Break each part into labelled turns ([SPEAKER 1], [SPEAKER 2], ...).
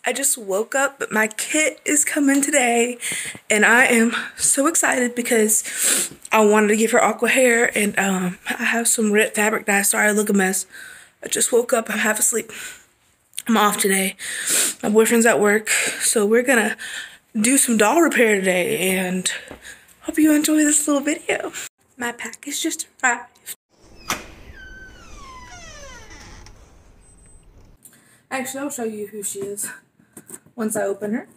[SPEAKER 1] I just woke up, but my kit is coming today, and I am so excited because I wanted to give her aqua hair, and I have some red fabric dye. Sorry, I look a mess. I just woke up. I'm half asleep. I'm off today. My boyfriend's at work, so we're gonna do some doll repair today, and hope you enjoy this little video. My package just arrived. Actually, I'll show you who she is once I open her.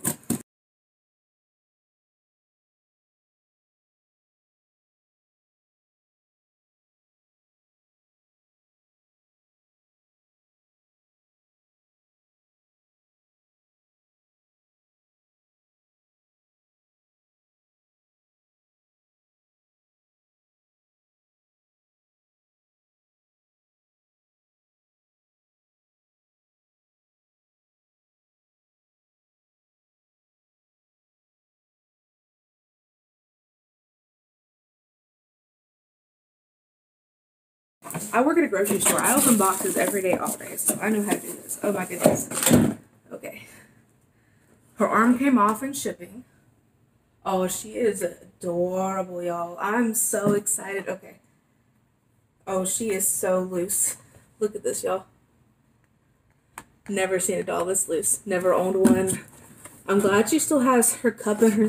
[SPEAKER 1] I work at a grocery store. I open boxes every day, all day, so I know how to do this. Oh my goodness. Okay. Her arm came off in shipping. Oh, she is adorable, y'all. I'm so excited. Okay. Oh, she is so loose. Look at this, y'all. Never seen a doll this loose. Never owned one. I'm glad she still has her cup in her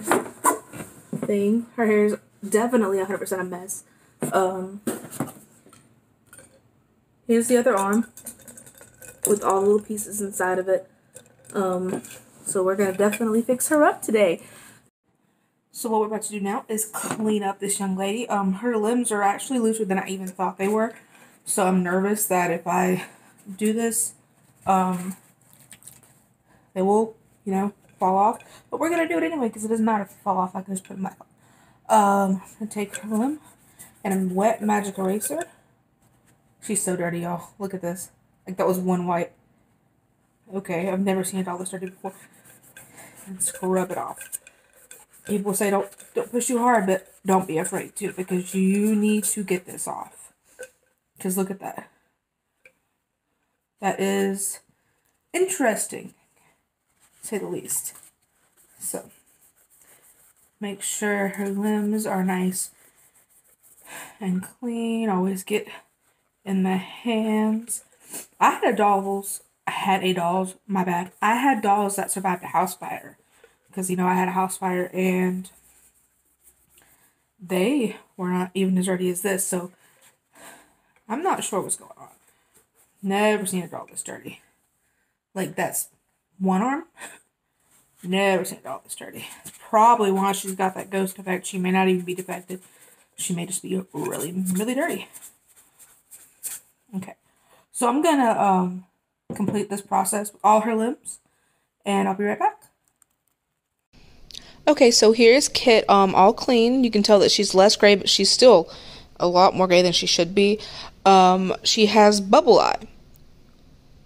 [SPEAKER 1] thing. Her hair is definitely 100% a mess. Here's the other arm with all the little pieces inside of it. So we're going to definitely fix her up today. So what we're about to do now is clean up this young lady. Her limbs are actually looser than I even thought they were. So I'm nervous that if I do this, they will, you know, fall off. But we're going to do it anyway because it doesn't matter if they fall off. I can just put them back on. I'm going to take her limb and a wet magic eraser. She's so dirty, y'all. Look at this. Like, that was one wipe. Okay, I've never seen a doll this dirty before. And scrub it off. People say don't push too hard, but don't be afraid to, because you need to get this off. Because look at that. That is interesting, to say the least. So, make sure her limbs are nice and clean. Always get in the hands. I had dolls that survived a house fire. Because, you know, I had a house fire and they were not even as dirty as this. So, I'm not sure what's going on. Never seen a doll this dirty. Like, that's one arm. Never seen a doll this dirty. It's probably why she's got that ghost effect. She may not even be defective. She may just be really, really dirty. Okay, so I'm gonna complete this process with all her limbs, and I'll be right back. Okay, so here's Kit, all clean. You can tell that she's less gray, but she's still a lot more gray than she should be. She has bubble eye.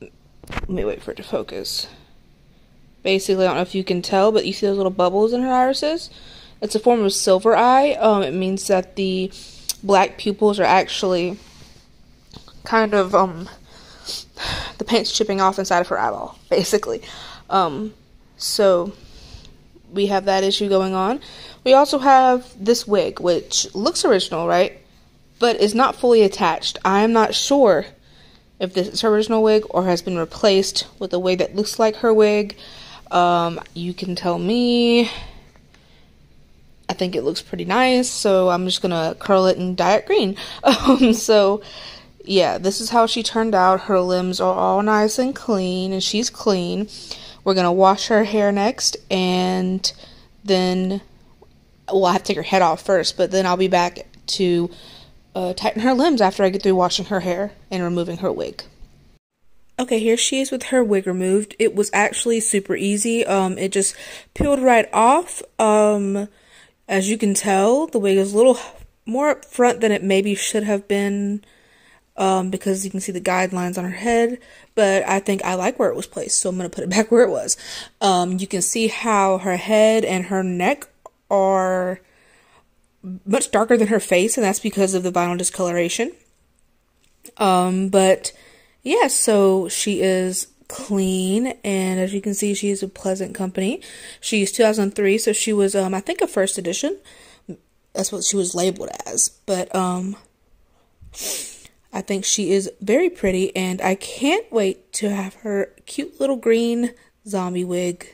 [SPEAKER 1] Let me wait for it to focus. Basically, I don't know if you can tell, but you see those little bubbles in her irises? It's a form of silver eye. It means that the black pupils are actually kind of, the paint's chipping off inside of her eyeball, basically. So, we have that issue going on. We also have this wig, which looks original, right? But is not fully attached. I'm not sure if this is her original wig or has been replaced with a wig that looks like her wig. You can tell me. I think it looks pretty nice, so I'm just gonna curl it and dye it green. So, yeah, this is how she turned out. Her limbs are all nice and clean, and she's clean. We're going to wash her hair next, and then, well, I have to take her head off first, but then I'll be back to tighten her limbs after I get through washing her hair and removing her wig. Okay, here she is with her wig removed. It was actually super easy. It just peeled right off. As you can tell, the wig is a little more up front than it maybe should have been. Because you can see the guidelines on her head, but I think I like where it was placed, so I'm going to put it back where it was. You can see how her head and her neck are much darker than her face, and that's because of the vinyl discoloration. But yeah, so she is clean, and as you can see, she is a pleasant company. She's 2003, so she was, I think, a first edition. That's what she was labeled as, but, I think she is very pretty, and I can't wait to have her cute little green zombie wig.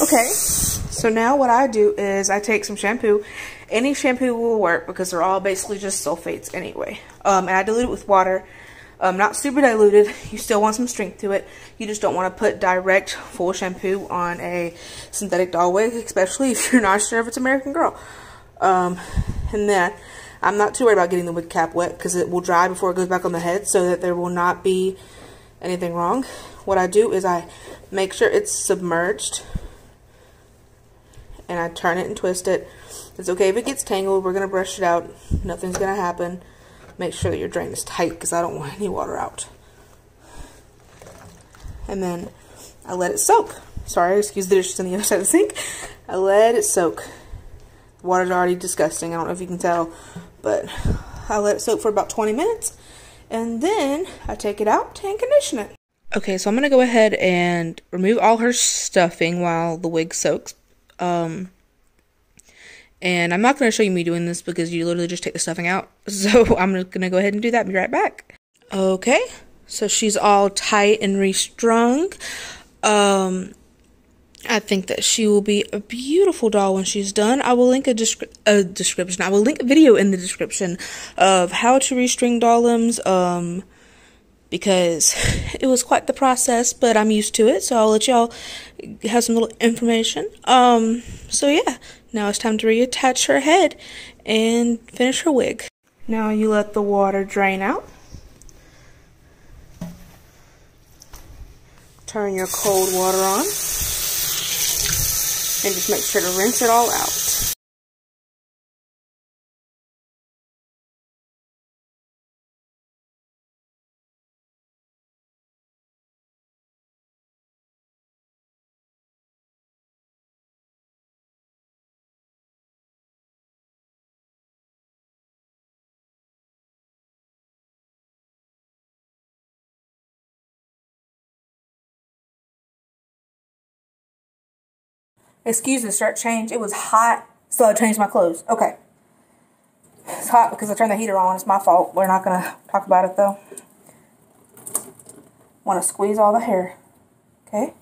[SPEAKER 1] Okay, so now what I do is I take some shampoo. Any shampoo will work because they're all basically just sulfates anyway. And I dilute it with water. Not super diluted. You still want some strength to it. You just don't want to put direct full shampoo on a synthetic doll wig, especially if you're not sure if it's American Girl. And then I'm not too worried about getting the wig cap wet because it will dry before it goes back on the head so that there will not be anything wrong. What I do is I make sure it's submerged and I turn it and twist it. It's okay if it gets tangled. We're going to brush it out. Nothing's going to happen. Make sure that your drain is tight because I don't want any water out. And then I let it soak. Sorry, excuse the dishes on the other side of the sink. I let it soak. The water's already disgusting. I don't know if you can tell, but I let it soak for about 20 minutes. And then I take it out and condition it. Okay, so I'm going to go ahead and remove all her stuffing while the wig soaks. And I'm not going to show you me doing this because you literally just take the stuffing out. So I'm just going to go ahead and do that and be right back. Okay, so she's all tight and restrung. I think that she will be a beautiful doll when she's done. I will link a description. I will link a video in the description of how to restring doll limbs. Because it was quite the process, but I'm used to it, so I'll let y'all have some little information. So yeah, now it's time to reattach her head and finish her wig. Now you let the water drain out. Turn your cold water on. And just make sure to rinse it all out. Excuse the shirt change. It was hot, so I changed my clothes. Okay. It's hot because I turned the heater on. It's my fault. We're not going to talk about it, though. Want to squeeze all the hair. Okay.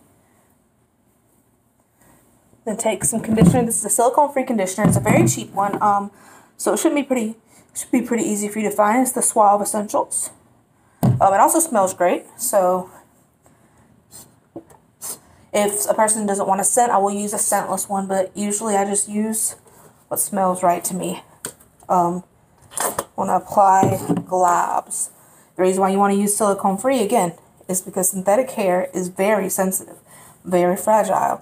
[SPEAKER 1] Then take some conditioner. This is a silicone-free conditioner. It's a very cheap one. So it should be pretty easy for you to find. It's the Suave Essentials. It also smells great. So if a person doesn't want a scent, I will use a scentless one, but usually I just use what smells right to me. Want to apply globs. The reason why you want to use silicone-free, again, is because synthetic hair is very sensitive, very fragile.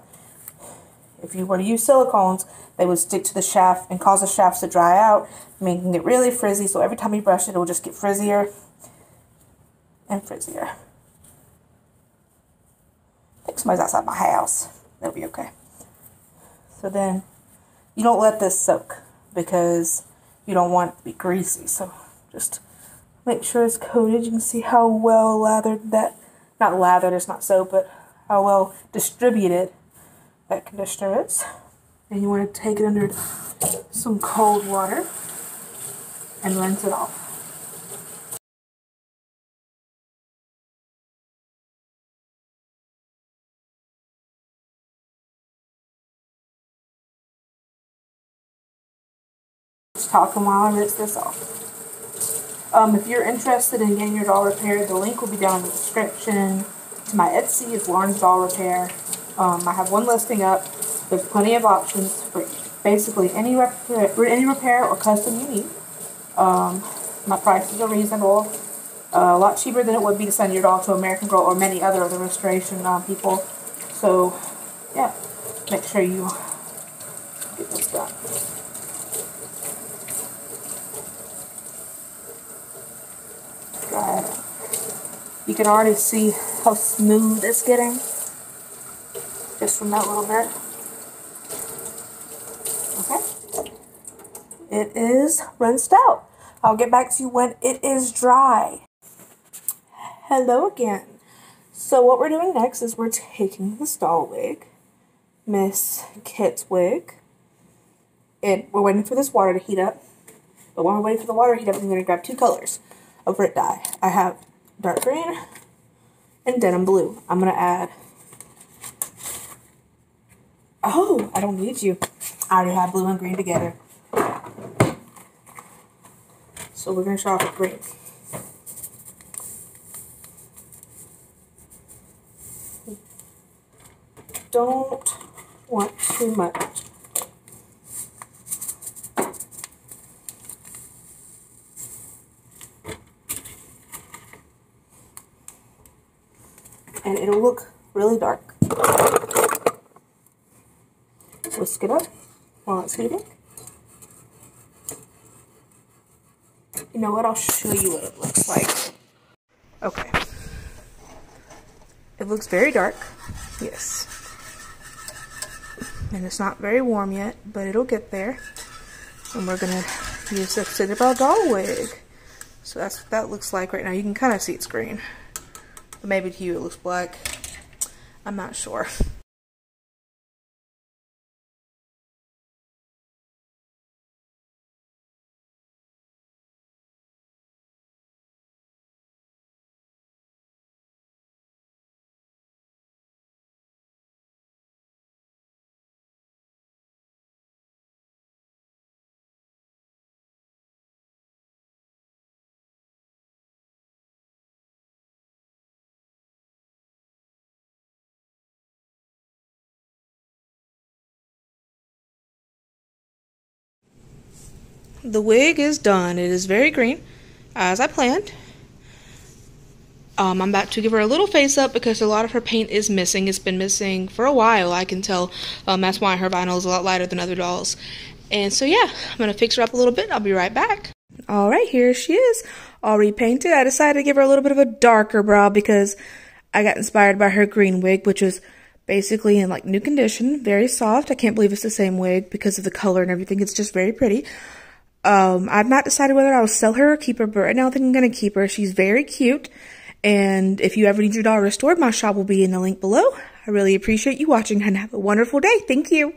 [SPEAKER 1] If you were to use silicones, they would stick to the shaft and cause the shafts to dry out, making it really frizzy, so every time you brush it, it will just get frizzier and frizzier. I think somebody's outside my house. That'll be okay. So then, you don't let this soak because you don't want it to be greasy. So just make sure it's coated. You can see how well lathered that, not lathered, it's not soap, but how well distributed that conditioner is. And you want to take it under some cold water and rinse it off. Just talking while I rinse this off. If you're interested in getting your doll repaired, the link will be down in the description. To my Etsy is Laurn's Doll Repair. I have one listing up. There's plenty of options for basically any repair or custom you need. My prices are reasonable. A lot cheaper than it would be to send your doll to American Girl or many other of the restoration people. So, yeah, make sure you get this done. Dry it out. You can already see how smooth it's getting just from that little bit. Okay. It is rinsed out. I'll get back to you when it is dry. Hello again. So what we're doing next is we're taking this doll wig, Miss Kit's wig, and we're waiting for this water to heat up. But while we're waiting for the water to heat up, I'm going to grab 2 colors of Rit dye. I have dark green and denim blue. I'm going to add... Oh, I don't need you. I already have blue and green together. So we're going to start off with green. Don't want too much. And it'll look really dark. Whisk it up while it's heating. You know what? I'll show you what it looks like. Okay. It looks very dark. Yes. And it's not very warm yet, but it'll get there. And we're gonna use the Cinderbell doll wig. So that's what that looks like right now. You can kind of see it's green. But maybe to you it looks black. I'm not sure. The wig is done. It is very green, as I planned. I'm about to give her a little face up because a lot of her paint is missing. It's been missing for a while, I can tell. That's why her vinyl is a lot lighter than other dolls. And so yeah, I'm going to fix her up a little bit. I'll be right back. Alright, here she is, all repainted. I decided to give her a little bit of a darker brow because I got inspired by her green wig, which was basically in like new condition, very soft. I can't believe it's the same wig because of the color and everything. It's just very pretty. I've not decided whether I'll sell her or keep her, but right now I think I'm going to keep her. She's very cute, and if you ever need your doll restored, my shop will be in the link below. I really appreciate you watching, and have a wonderful day. Thank you.